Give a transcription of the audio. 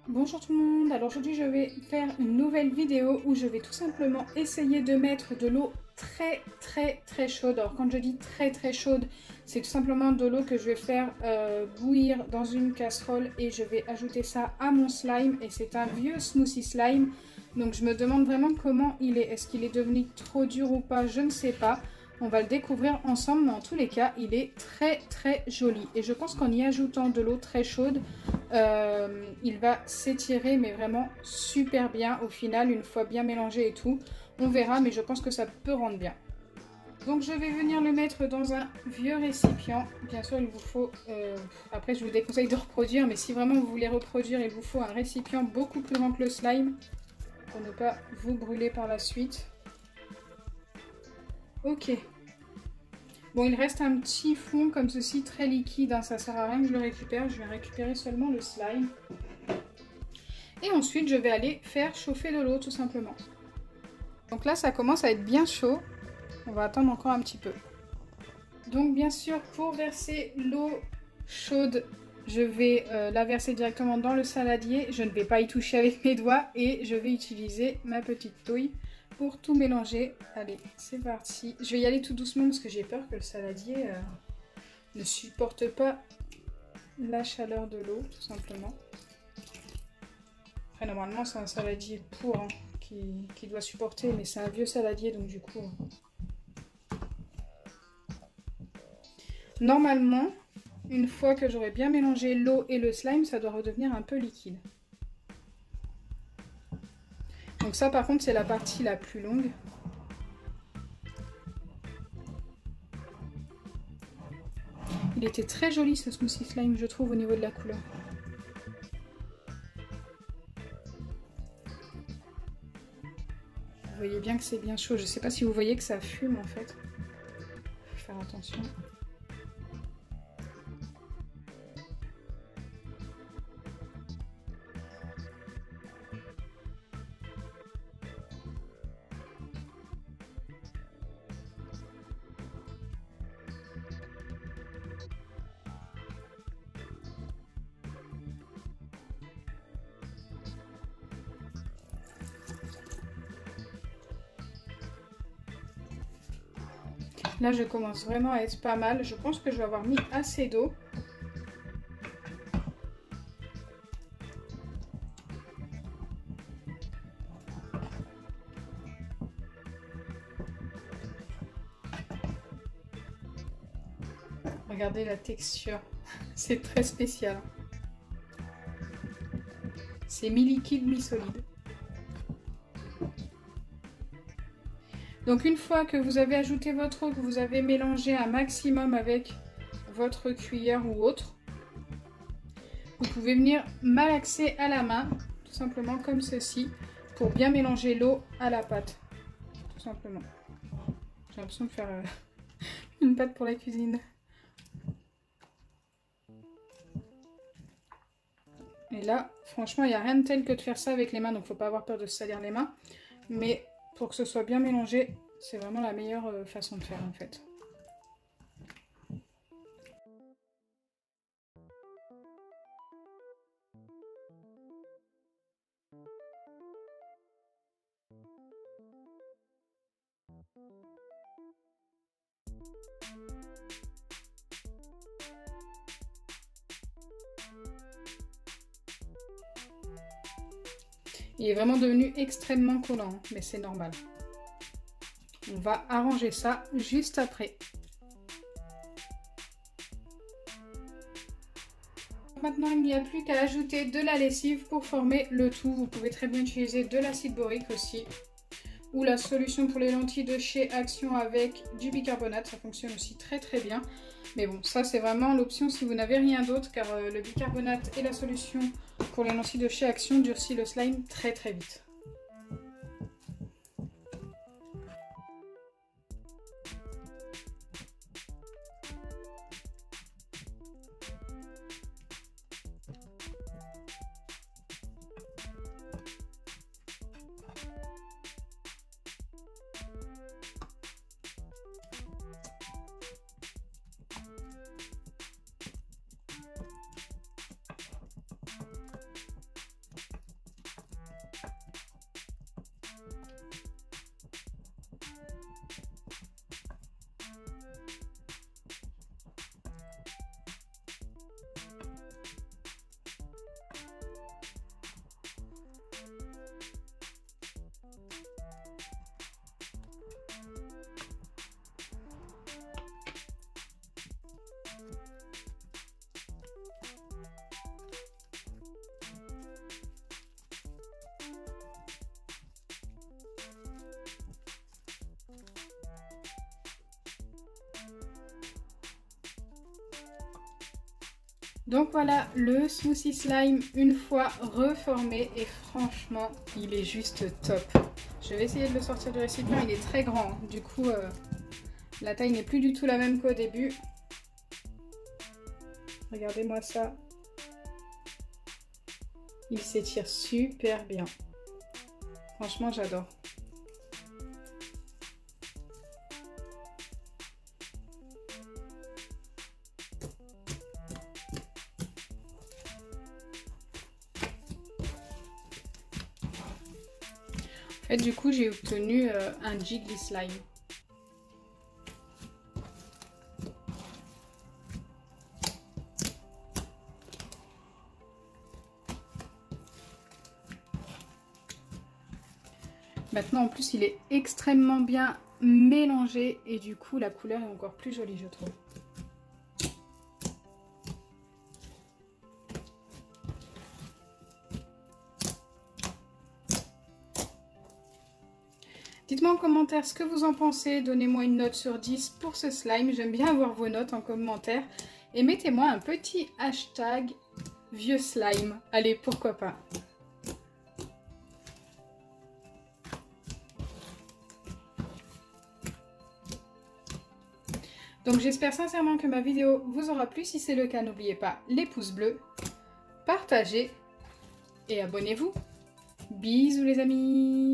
Bonjour tout le monde, alors aujourd'hui je vais faire une nouvelle vidéo où je vais tout simplement essayer de mettre de l'eau très chaude. Alors quand je dis très chaude, c'est tout simplement de l'eau que je vais faire bouillir dans une casserole et je vais ajouter ça à mon slime et c'est un vieux smoothie slime. Donc je me demande vraiment comment il est, est-ce qu'il est devenu trop dur ou pas, je ne sais pas. On va le découvrir ensemble, mais en tous les cas, il est très joli. Et je pense qu'en y ajoutant de l'eau très chaude, il va s'étirer, mais vraiment super bien au final, une fois bien mélangé et tout. On verra, mais je pense que ça peut rendre bien. Donc je vais venir le mettre dans un vieux récipient. Bien sûr, il vous faut... après, je vous déconseille de reproduire, mais si vraiment vous voulez reproduire, il vous faut un récipient beaucoup plus grand que le slime, pour ne pas vous brûler par la suite. Ok. Bon, il reste un petit fond comme ceci, très liquide, hein, ça sert à rien que je le récupère, je vais récupérer seulement le slime. Et ensuite, je vais aller faire chauffer de l'eau, tout simplement. Donc là, ça commence à être bien chaud. On va attendre encore un petit peu. Donc bien sûr, pour verser l'eau chaude, je vais la verser directement dans le saladier. Je ne vais pas y toucher avec mes doigts et je vais utiliser ma petite touille pour tout mélanger. Allez, c'est parti. Je vais y aller tout doucement parce que j'ai peur que le saladier ne supporte pas la chaleur de l'eau, tout simplement. Après, normalement, c'est un saladier pour hein, qui doit supporter, mais c'est un vieux saladier, donc du coup... Normalement, une fois que j'aurai bien mélangé l'eau et le slime, ça doit redevenir un peu liquide. Donc ça, par contre, c'est la partie la plus longue. Il était très joli ce smoothie slime, je trouve, au niveau de la couleur. Vous voyez bien que c'est bien chaud. Je ne sais pas si vous voyez que ça fume, en fait. Faut faire attention. Là, je commence vraiment à être pas mal. Je pense que je vais avoir mis assez d'eau. Regardez la texture. C'est très spécial. C'est mi-liquide, mi-solide. Donc une fois que vous avez ajouté votre eau, que vous avez mélangé un maximum avec votre cuillère ou autre, vous pouvez venir malaxer à la main, tout simplement comme ceci, pour bien mélanger l'eau à la pâte. Tout simplement. J'ai l'impression de faire une pâte pour la cuisine. Et là, franchement, il n'y a rien de tel que de faire ça avec les mains, donc il ne faut pas avoir peur de se salir les mains. Mais pour que ce soit bien mélangé, c'est vraiment la meilleure façon de faire en fait. Il est vraiment devenu extrêmement collant, mais c'est normal. On va arranger ça juste après. Maintenant, il n'y a plus qu'à ajouter de la lessive pour former le tout. Vous pouvez très bien utiliser de l'acide borique aussi. Ou la solution pour les lentilles de chez Action avec du bicarbonate. Ça fonctionne aussi très bien. Mais bon, ça c'est vraiment l'option si vous n'avez rien d'autre. Car le bicarbonate et la solution pour les lentilles de chez Action durcit le slime très vite. Donc voilà le smoothie slime une fois reformé et franchement il est juste top. Je vais essayer de le sortir du récipient, il est très grand, du coup la taille n'est plus du tout la même qu'au début. Regardez-moi ça. Il s'étire super bien. Franchement j'adore. En fait, du coup, j'ai obtenu un Jiggly Slime. Maintenant, en plus, il est extrêmement bien mélangé et du coup, la couleur est encore plus jolie, je trouve. Dites-moi en commentaire ce que vous en pensez, donnez-moi une note sur 10 pour ce slime, j'aime bien avoir vos notes en commentaire. Et mettez-moi un petit hashtag vieux slime, allez pourquoi pas. Donc j'espère sincèrement que ma vidéo vous aura plu, si c'est le cas n'oubliez pas les pouces bleus, partagez et abonnez-vous. Bisous les amis!